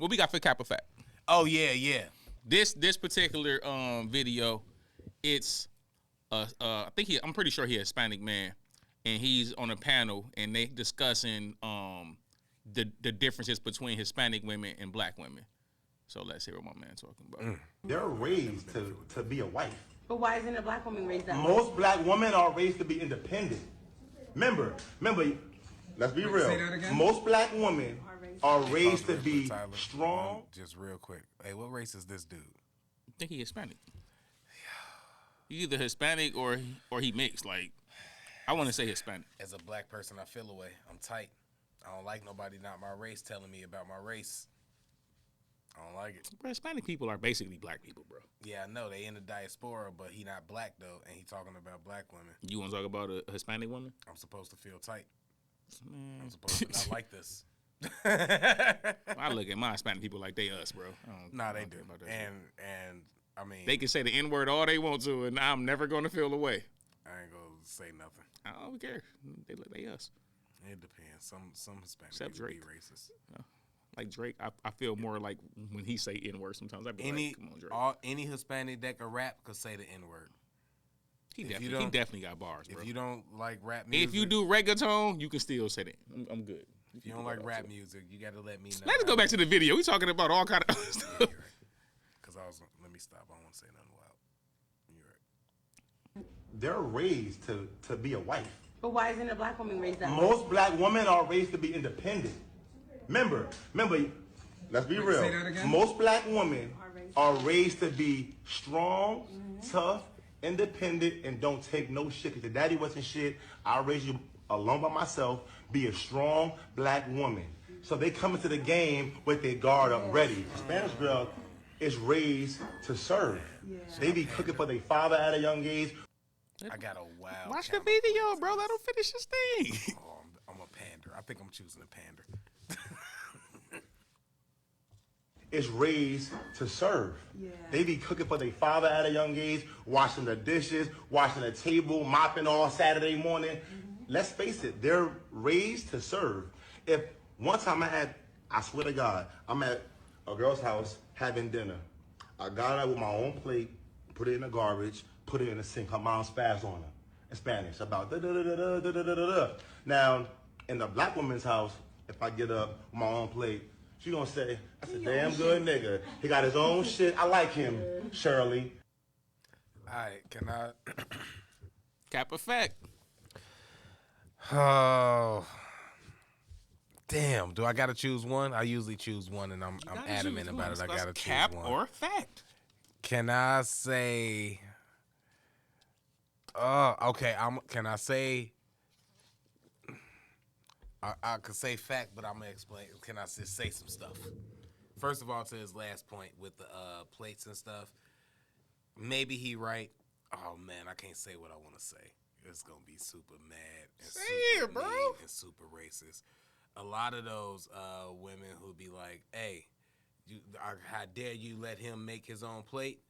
What we got for Cap Effect? Oh yeah. This particular video, it's I'm pretty sure he's a Hispanic man, and he's on a panel and they discussing the differences between Hispanic women and black women. So let's hear what my man talking about. They're raised to be a wife. But why isn't a black woman raised that way? Most black women are raised to be independent. Remember, let's be real. Say that again? Most black women are raised to be Tyler, strong. Just real quick. Hey, what race is this dude? I think he Hispanic. He either Hispanic or he mixed. Like, I want to say Hispanic. As a black person, I feel away. I'm tight. I don't like nobody not my race telling me about my race. I don't like it. Bro, Hispanic people are basically black people, bro. Yeah, I know they in the diaspora, but he not black though, and he talking about black women. You want to talk about a Hispanic woman? I'm supposed to feel tight. Man. I'm supposed to not like this. I look at my Hispanic people like they us, bro. Nah, they do. And I mean, They can say the N-word all they want to, and I'm never going to feel the way. I ain't gonna say nothing. I don't care. They us. It depends. Some Hispanics Except people be Drake. racist. Like Drake, I feel more like when he say N-word sometimes. I be like, come on, Drake. Any Hispanic that can rap could say the N-word. He definitely got bars, bro. If you don't like rap music, If you do reggaeton, you can still say that. I'm good. if you don't like rap music, you got to let me know. Let's go back to the video. We talking about all kind of stuff. Because let me stop. I don't want to say nothing wild. You're right. They're raised to be a wife. But why isn't a black woman raised that way? Most black women are raised to be independent. Remember, let's be real. Say that again? Most black women are raised to be strong, tough, independent, and don't take no shit. Because your daddy wasn't shit. I raised you alone by myself. Be a strong black woman. So they come into the game with their guard up ready. Spanish girl is raised to serve. They be cooking for their father at a young age. I got a wild. Watch the counter. video, bro. Let him finish his thing. Oh, I'm a pander. I think I'm choosing a pander. Is raised to serve. They be cooking for their father at a young age, washing the dishes, washing the table, mopping all Saturday morning. Let's face it, they're raised to serve. If one time I swear to God, I'm at a girl's house having dinner. I got her with my own plate, put it in the garbage, put it in the sink. Her mom spazzed on her in Spanish about da da da da da da da da da. Now, in the black woman's house, if I get up with my own plate, she gonna say, "That's a damn good nigga. He got his own shit. I like him, Shirley." All right, can I? Cap Effect. Oh, damn. Do I gotta choose one? I usually choose one, and I'm adamant about it. I gotta choose Cap one. or fact. Can I say? Okay. Can I say? I could say fact, but I'm gonna explain. Can I just say some stuff? First of all, to his last point with the plates and stuff, maybe he right. Oh man, I can't say what I want to say. It's gonna be super mad and Say super it, bro. mean and super racist. A lot of those women who be like, "Hey, how dare you let him make his own plate?"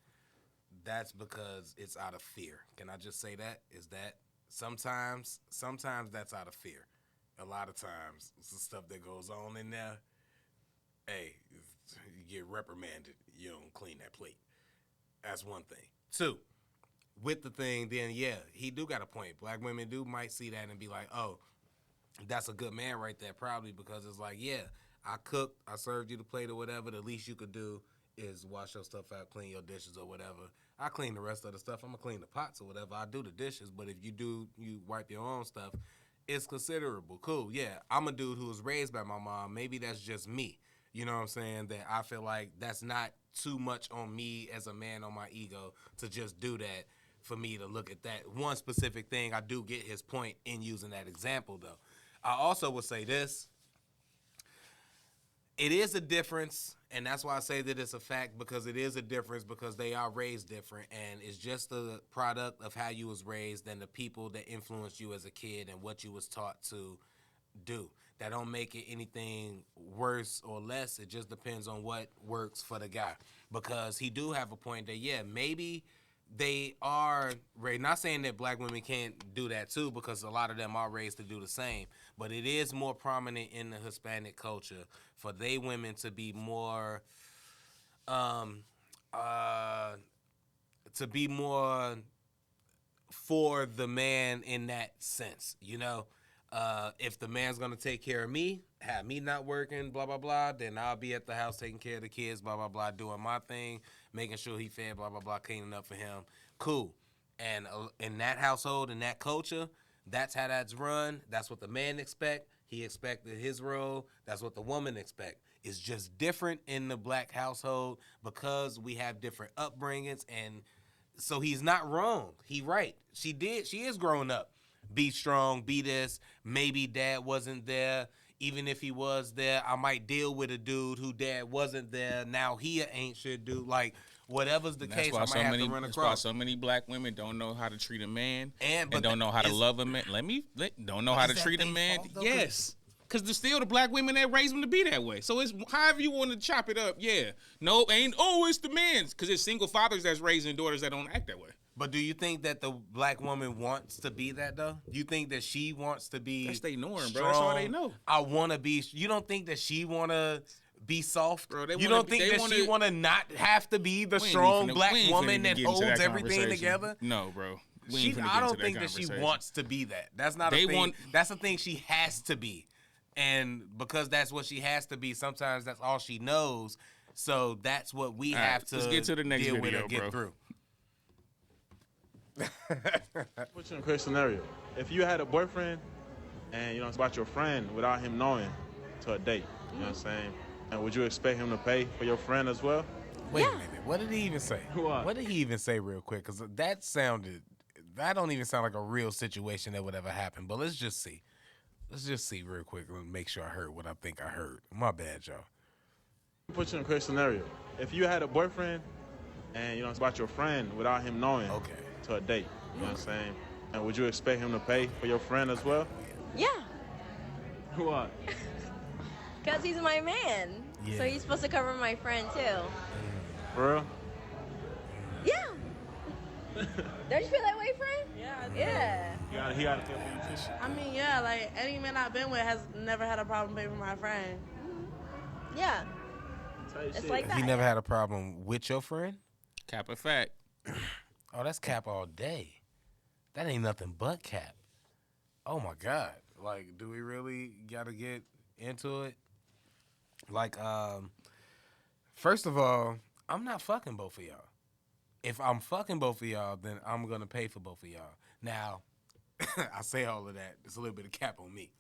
That's because it's out of fear. Can I just say that? Is that sometimes that's out of fear. A lot of times, it's the stuff that goes on in there. Hey, you get reprimanded. You don't clean that plate. That's one thing. Two, with the thing, then yeah, he do got a point. Black women might see that and be like, oh, that's a good man right there, probably because it's like, yeah, I cooked, I served you the plate or whatever. The least you could do is wash your stuff out, clean your dishes or whatever. I clean the rest of the stuff. I'm gonna clean the pots or whatever. I do the dishes, but if you wipe your own stuff, it's considerable. Cool, yeah. I'm a dude who was raised by my mom. Maybe that's just me. You know what I'm saying? That I feel like that's not too much on me as a man on my ego to just do that for me to look at that one specific thing. I do get his point in using that example, though. I also would say this. It is a difference, and that's why I say that it's a fact, because it is a difference because they are raised different, and it's just the product of how you was raised and the people that influenced you as a kid and what you was taught to do. That don't make it anything worse or less. It just depends on what works for the guy, because he do have a point that, yeah, maybe they are raised. Not saying that black women can't do that too, because a lot of them are raised to do the same. But it is more prominent in the Hispanic culture for they women to be more, to be more for the man in that sense. You know, if the man's gonna take care of me, have me not working, blah blah blah, then I'll be at the house taking care of the kids, blah blah blah, doing my thing, making sure he fed, blah blah blah, cleaning up for him. Cool. And in that household, in that culture, that's how that's run. That's what the man expect. He expected his role. That's what the woman expect. It's just different in the black household because we have different upbringings, and so he's not wrong. He right. She is growing up. Be strong, be this. Maybe dad wasn't there. Even if he was there, I might deal with a dude who dad wasn't there. Now he ain't shit dude. Like, whatever's the case, I might have to run across. That's why so many black women don't know how to treat a man and don't know how to love a man. Don't know how to treat a man. Yes. Because there's still the black women that raise them to be that way. So it's however you want to chop it up, yeah. No, it's the man's. Because it's single fathers that's raising daughters that don't act that way. But do you think that the black woman wants to be that, though? You think that she wants to be That's their norm, strong? bro. That's all they know. I want to be... You don't think that she want to be soft? Bro, you don't think that she want to not have to be the strong black woman that holds everything together? No, bro. I don't think that she wants to be that. That's not a thing. That's a thing she has to be. And because that's what she has to be, sometimes that's all she knows. So that's what we have to let's get to the next deal video, with and get through. Put you in a quick scenario. If you had a boyfriend and it's about your friend without him knowing to a date, you know what I'm saying? And would you expect him to pay for your friend as well? Wait a minute. What did he even say? What did he even say real quick? Because that don't even sound like a real situation that would ever happen. But let's just see. Let's just see real quick and make sure I heard what I think I heard. My bad, y'all. Put you in a quick scenario. If you had a boyfriend and it's about your friend without him knowing to a date, you know what I'm saying? And would you expect him to pay for your friend as well? Yeah. Why? Because he's my man. Yeah. So he's supposed to cover my friend too. For real? Yeah. Don't you feel that way, friend? Yeah, I do. Yeah. He gotta pay for your tissue. I mean, yeah, like any man I've been with has never had a problem paying for my friend. Yeah. It's like that. He never had a problem with your friend? Cap a fact. Oh, that's cap all day. That ain't nothing but cap. Oh my God. Like, do we really gotta get into it? Like, first of all, I'm not fucking both of y'all. If I'm fucking both of y'all, then I'm gonna pay for both of y'all. Now, I say all of that. There's a little bit of cap on me.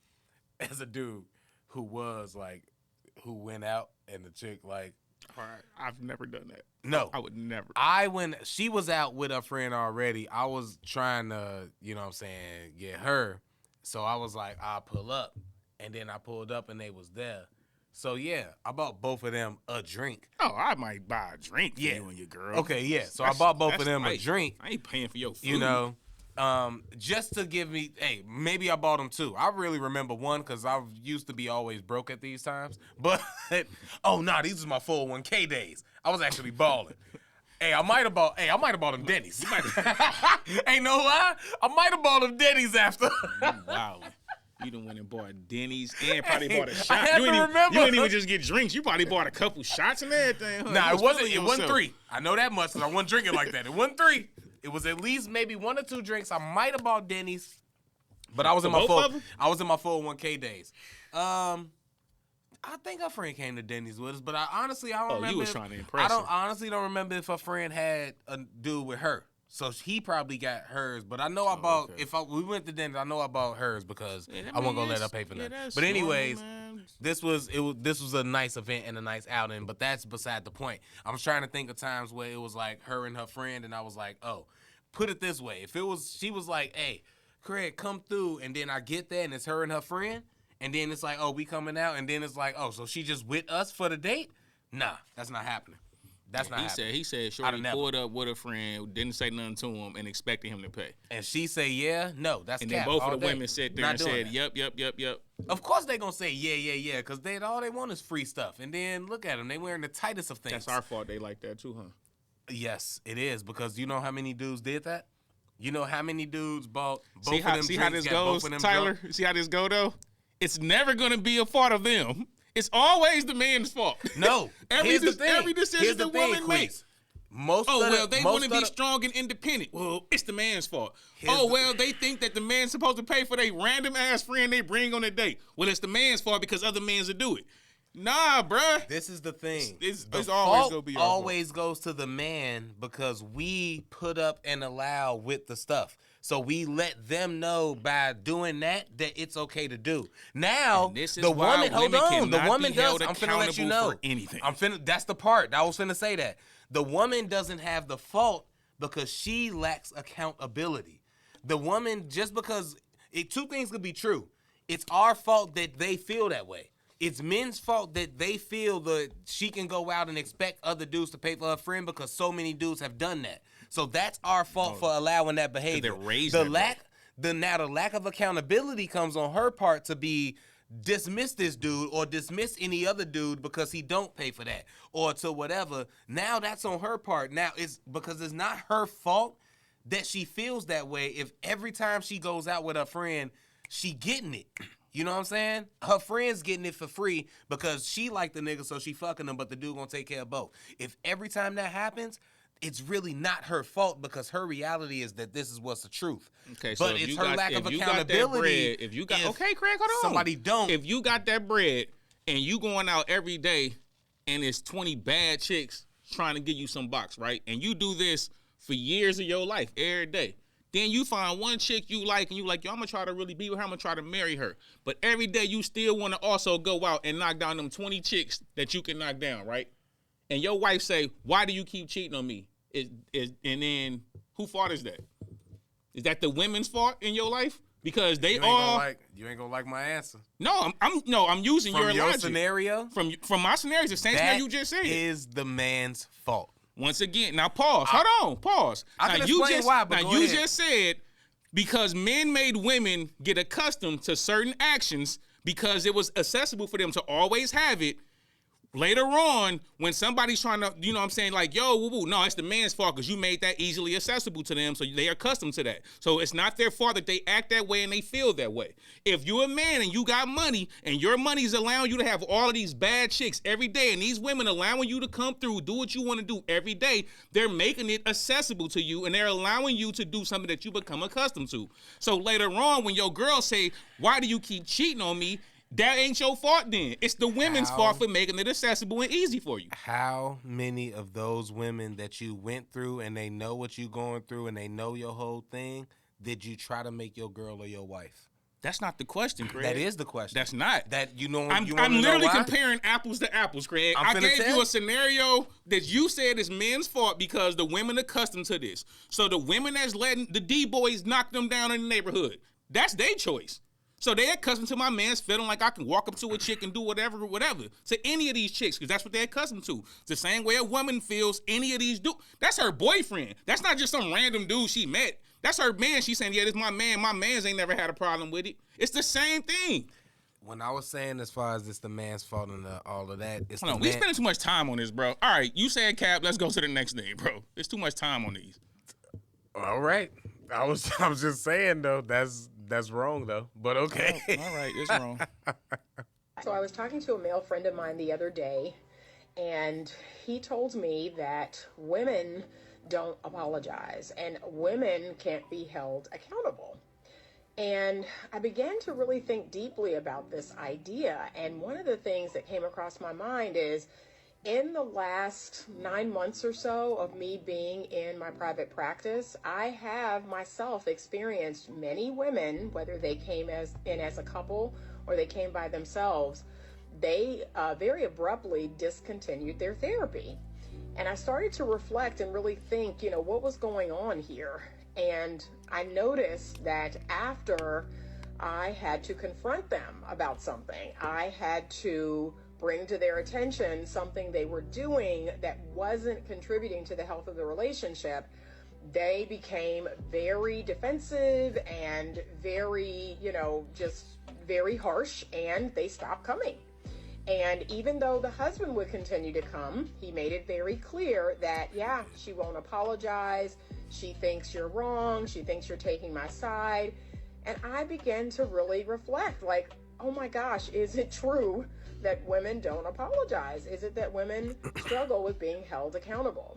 As a dude who went out and the chick like, all right, I've never done that. No. I would never. When she was out with her friend already, I was trying to, get her. So I was like, I'll pull up. And then I pulled up and they was there. So yeah, I bought both of them a drink. Oh, I might buy a drink for you and your girl. Okay, yeah. So I bought both of them a drink. I ain't paying for your food. Just to give me, maybe I bought them two. I really remember one because I used to be always broke at these times. But, these was my 401k days. I was actually balling. I might have bought them Denny's. Ain't no lie. I might have bought them Denny's after. Wow. You done went and bought Denny's and probably bought a shot. I have to remember. You didn't even just get drinks. You probably bought a couple shots and everything. Huh? Nah, it wasn't 3. I know that much because I wasn't drinking like that. It wasn't 3. It was at least maybe 1 or 2 drinks. I might have bought Denny's, but I was in my 401k days. I think her friend came to Denny's with us, but I don't remember. You was trying to impress her. I honestly don't remember if her friend had a dude with her. So he probably got hers, but I know I bought. Okay. We went to Denny's, I know I bought hers because I wasn't gonna let her pay for that. But anyways, this was a nice event and a nice outing, but that's beside the point. I'm trying to think of times where it was like her and her friend, and I was like, oh, put it this way: if she was like, hey, Craig, come through, and then I get there and it's her and her friend, and then it's like, oh, we coming out, and then it's like, oh, so she just with us for the date? Nah, that's not happening. That's not happening. He said shorty pulled up with a friend, didn't say nothing to him, and expected him to pay. And she say, yeah, no, that's and cap. And then both of the women sat there and said, yep. Of course they gonna say yeah, because all they want is free stuff. And then look at them, they wearing the tightest of things. That's our fault. They like that too, huh? Yes, it is, because you know how many dudes did that? You know how many dudes bought both See of them how drinks, this got both goes, of them Tyler? drunk? See how this go, though? It's never going to be a fault of them. It's always the man's fault. No. every Here's the thing. Every decision Here's the the thing, woman makes. Most They want to be of the- strong and independent. Well, it's the man's fault. Here's They think that the man's supposed to pay for their random ass friend they bring on a date. Well, it's the man's fault because other mans will do it. Nah, bruh. This is the thing. It's The always fault gonna be our fault. always goes to the man because we put up and allow with the stuff. So we let them know by doing that it's okay to do. Now, And this is the why woman, hold women on, the cannot woman be does. held I'm finna let you know. accountable for anything. That's the part. I was finna say that. The woman doesn't have the fault because she lacks accountability. The woman, just because two things could be true. It's our fault that they feel that way. It's men's fault that they feel that she can go out and expect other dudes to pay for her friend because so many dudes have done that. So that's our fault for allowing that behavior. they're raised The that lack of accountability comes on her part to be dismiss this dude or dismiss any other dude because he don't pay for that or to whatever. Now that's on her part. Now it's because it's not her fault that she feels that way if every time she goes out with her friend, she getting it. You know what I'm saying? Her friend's getting it for free because she like the nigga, so she fucking him, but the dude gonna take care of both. If every time that happens, it's really not her fault because her reality is that this is what's the truth. Okay, so but if it's you her got, lack if of you got that accountability. bread, okay, Craig, hold on. Somebody don't. If you got that bread and you going out every day and it's 20 bad chicks trying to give you some box, right? And you do this for years of your life, every day. Then you find one chick you like and you like, yo, I'm going to try to really be with her. I'm going to try to marry her. But every day you still want to also go out and knock down them 20 chicks that you can knock down, right? And your wife say, why do you keep cheating on me? And then who fault is that? Is that the women's fault in your life? Because they you ain't gonna like my answer. No, I'm using From your your logic. scenario? From my scenario, it's the same scenario you just said. That is the man's fault. Once again, now pause. Hold on, pause. I can now, explain why, but now go you ahead. just said because men made women get accustomed to certain actions because it was accessible for them to always have it. Later on, when somebody's trying to, you know what I'm saying, like, yo, woo-woo, no, it's the man's fault because you made that easily accessible to them, so they are accustomed to that. So it's not their fault that they act that way and they feel that way. If you're a man and you got money and your money's allowing you to have all of these bad chicks every day and these women allowing you to come through, do what you want to do every day, they're making it accessible to you and they're allowing you to do something that you become accustomed to. So later on, when your girl say, why do you keep cheating on me? That ain't your fault then. It's the women's fault for making it accessible and easy for you. How many of those women that you went through and they know what you going through and they know your whole thing, did you try to make your girl or your wife? That's not the question, Craig. That is the question. That's not. That you know. I'm literally comparing apples to apples, Craig. I gave you a scenario that you said is men's fault because the women are accustomed to this. So the women that's letting the D-boys knock them down in the neighborhood, that's their choice. So they're accustomed to my man's feeling like I can walk up to a chick and do whatever to any of these chicks because that's what they're accustomed to. It's the same way a woman feels any of these dudes. That's her boyfriend. That's not just some random dude she met. That's her man. She's saying, yeah, this is my man. My man's ain't never had a problem with it. It's the same thing. When I was saying as far as it's the man's fault and all of that, it's Hold on, we spending too much time on this, bro. All right, you said Cap. Let's go to the next thing, bro. There's too much time on these. All right. I was just saying though, that's wrong though. But okay. All right, it's wrong. So I was talking to a male friend of mine the other day, and he told me that women don't apologize and women can't be held accountable. And I began to really think deeply about this idea. And one of the things that came across my mind is in the last 9 months or so of me being in my private practice, I have myself experienced many women, whether they came in as a couple or they came by themselves, they very abruptly discontinued their therapy. And I started to reflect and really think, what was going on here? And I noticed that after I had to confront them about something, I had to bring to their attention something they were doing that wasn't contributing to the health of the relationship, they became very defensive and very, just very harsh, and they stopped coming. And even though the husband would continue to come, he made it very clear that, yeah, she won't apologize. She thinks you're wrong. She thinks you're taking my side. And I began to really reflect, like, oh my gosh, is it true that women don't apologize? Is it that women struggle with being held accountable?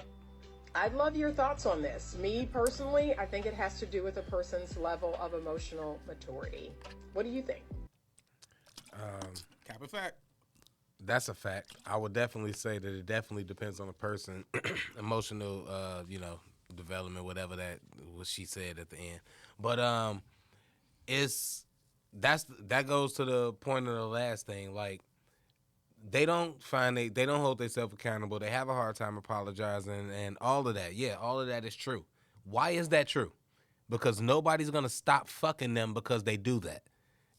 I'd love your thoughts on this. Me personally, I think it has to do with a person's level of emotional maturity. What do you think? Cap a fact. That's a fact. I would definitely say that it definitely depends on the person, emotional, development, whatever what she said at the end. But that goes to the point of the last thing. Like, they don't hold themselves accountable. They have a hard time apologizing and all of that. Yeah, all of that is true. Why is that true? Because nobody's gonna stop fucking them because they do that.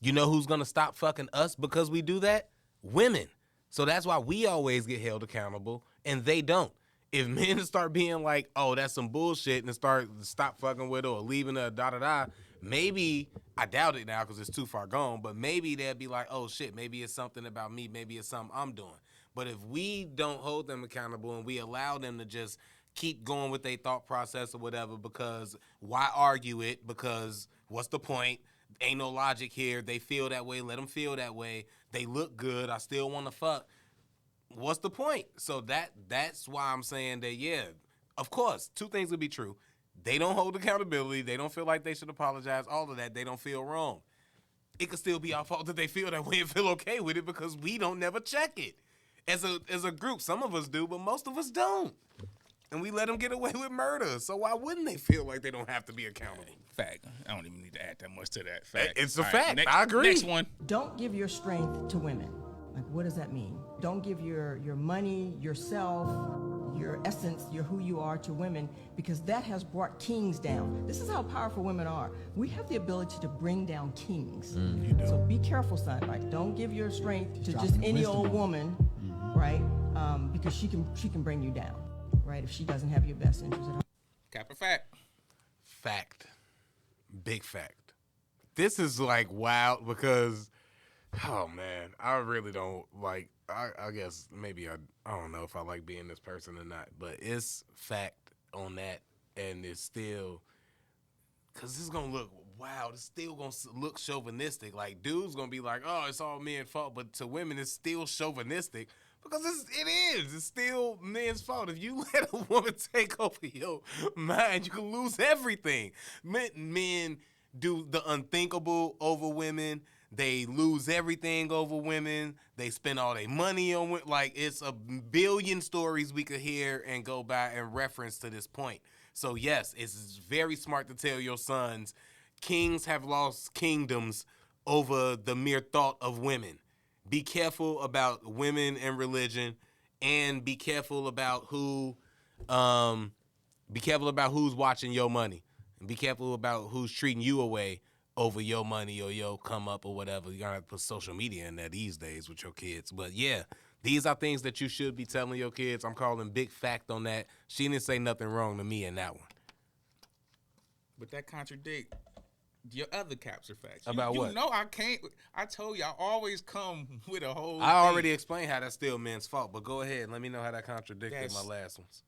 You know who's gonna stop fucking us because we do that? Women. So that's why we always get held accountable and they don't. If men start being like, oh, that's some bullshit, and stop fucking with her or leaving her, maybe, I doubt it now because it's too far gone, but maybe they'll be like, oh shit, maybe it's something about me, maybe it's something I'm doing. But if we don't hold them accountable and we allow them to just keep going with their thought process or whatever, because why argue it? Because what's the point? Ain't no logic here. They feel that way. Let them feel that way. They look good. I still want to fuck. What's the point? So that's why I'm saying that, yeah, of course, two things would be true. They don't hold accountability. They don't feel like they should apologize. All of that. They don't feel wrong. It could still be our fault that they feel that way and feel okay with it because we don't never check it. As a group, some of us do, but most of us don't. And we let them get away with murder. So why wouldn't they feel like they don't have to be accountable? Fact. I don't even need to add that much to that. Fact. It's a All fact. Next, I agree. Next one. Don't give your strength to women. Like, what does that mean? Don't give your money, yourself, your essence, who you are to women, because that has brought kings down. This is how powerful women are. We have the ability to bring down kings. You do. So be careful, son. Like, don't give your strength to just any old woman, right? Because she can bring you down, right? If she doesn't have your best interest at heart. Cap a fact. Fact. Big fact. This is like wild because, oh man, I really don't like, I guess maybe I don't know if I like being this person or not, but it's fact on that. And it's still, because it's going to look wow, it's still going to look chauvinistic. Like, dudes going to be like, oh, it's all men's fault. But to women, it's still chauvinistic because it is. It's still men's fault. If you let a woman take over your mind, you can lose everything. Men do the unthinkable over women. They lose everything over women. They spend all their money on women. Like, it's a billion stories we could hear and go by in reference to this point. So, yes, it's very smart to tell your sons, kings have lost kingdoms over the mere thought of women. Be careful about women and religion, and be careful about who's watching your money. And be careful about who's treating you away over your money or your come up or whatever. You're gonna have to put social media in there these days with your kids. But yeah, these are things that you should be telling your kids. I'm calling big fact on that. She didn't say nothing wrong to me in that one. But that contradict your other caps or facts. About what? You know I can't. I told you I always come with a whole I already explained how that's still men's fault, but go ahead. Let me know how that contradicted my last ones.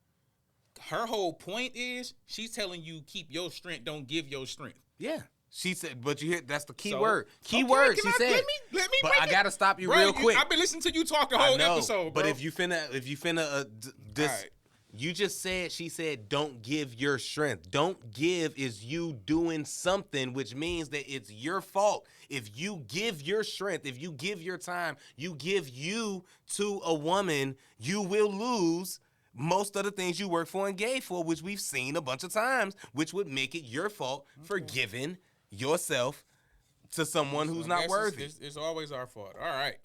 Her whole point is she's telling you keep your strength, don't give your strength. Yeah. She said, but you hear that's the key So, word. Key okay, word. She said. Let me. But break I it. gotta stop you Bro, real quick. I've been listening to you talk the whole episode, bro. But if you finna this, right. You just said, she said, don't give your strength. Don't give is you doing something, which means that it's your fault. If you give your strength, if you give your time, you give you to a woman, you will lose most of the things you work for and gave for, which we've seen a bunch of times, which would make it your fault for giving yourself to someone who's not worthy. It's always our fault. All right.